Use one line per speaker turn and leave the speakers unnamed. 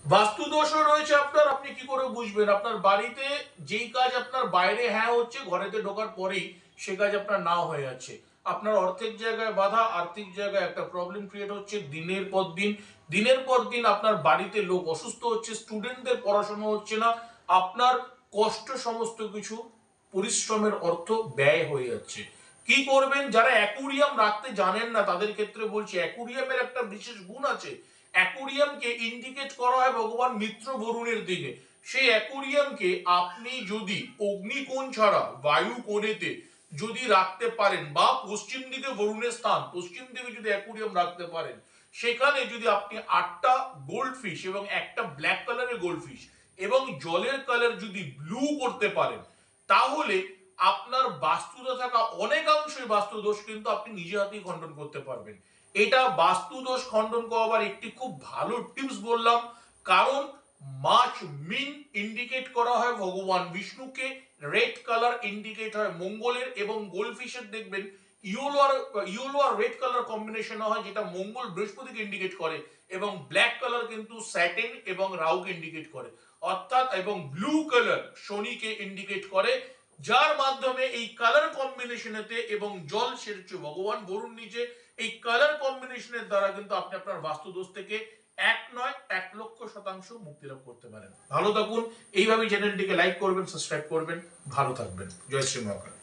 বাস্তু দোষও রয়েছে আপনার, আপনি কি করে বুঝবেন? আপনার বাড়িতে যেই কাজ আপনার বাইরে হ্যাঁ হচ্ছে, ঘরেতে ঢোকার পরেই সে কাজ আপনার না হয়ে যাচ্ছে। আপনার অর্থের জায়গায় বাধা, আর্থিক জায়গায় একটা প্রবলেম ক্রিয়েট হচ্ছে দিনের পর দিন। দিনের পর দিন আপনার বাড়িতে লোক অসুস্থ হচ্ছে, স্টুডেন্টদের পড়াশোনা হচ্ছে না, আপনার কষ্ট সমস্ত কিছু পরিশ্রমের অর্থ ব্যয় হয়ে যাচ্ছে। কি করবেন? যারা অ্যাকুরিয়াম রাখতে জানেন না তাদের ক্ষেত্রে বলছি, অ্যাকুরিয়ামের একটা বিশেষ গুণ আছে। অ্যাকুরিয়ামকে ইন্ডিকেট করা হয় ভগবান মিত্র বরুণের দিকে। সেই অ্যাকুরিয়ামকে আপনি যদি অগ্নিকোণ ছাড়া বায়ু কোণেতে যদি রাখতে পারেন, বা পশ্চিম দিকে বরুণের স্থান, পশ্চিম দিকে যদি অ্যাকুরিয়াম রাখতে পারেন, সেখানে যদি আপনি 8টা গোল্ড ফিশ এবং একটা ব্ল্যাক কালারের গোল্ড ফিশ এবং জলের কালার যদি ব্লু করতে পারেন, তাহলে আপনার বাস্তুতে থাকা অনেকাংশই বাস্তু দোষ কিন্তু আপনি নিজে হাতেই খণ্ডন করতে পারবেন। এটা বাস্তু দোষ খণ্ডন করবার একটি খুব ভালো টিপস বললাম। কারণ মাছ মিন ইন্ডিকেট করা হয় ভগবান বিষ্ণুকে, রেড কালার ইন্ডিকেট হয় মঙ্গলের, এবং গোল্ডফিশের দেখবেন ইয়েলো আর রেড কালার কম্বিনেশন হয়, যেটা মঙ্গল বৃহস্পতিকে ইন্ডিকেট করে, এবং ব্ল্যাক কালার কিন্তু স্যাটার্ন এবং রাহুকে ইন্ডিকেট করে, অর্থাৎ এবং ব্লু কালার শনিকে ইন্ডিকেট করে। যার মাধ্যমে এই কালার কম্বিনেশনেতে এবং জল সেরছে ভগবান বরুণ নিচে, এই কালার কম্বিনেশনের দ্বারা কিন্তু আপনি আপনার বাস্তু দোষ থেকে এক নয় 1,00,000% মুক্তি লাভ করতে পারেন। ভালো থাকুন। এইভাবে চ্যানেলটিকে লাইক করবেন, সাবস্ক্রাইব করবেন। ভালো থাকবেন। জয় শ্রী মহাকাল।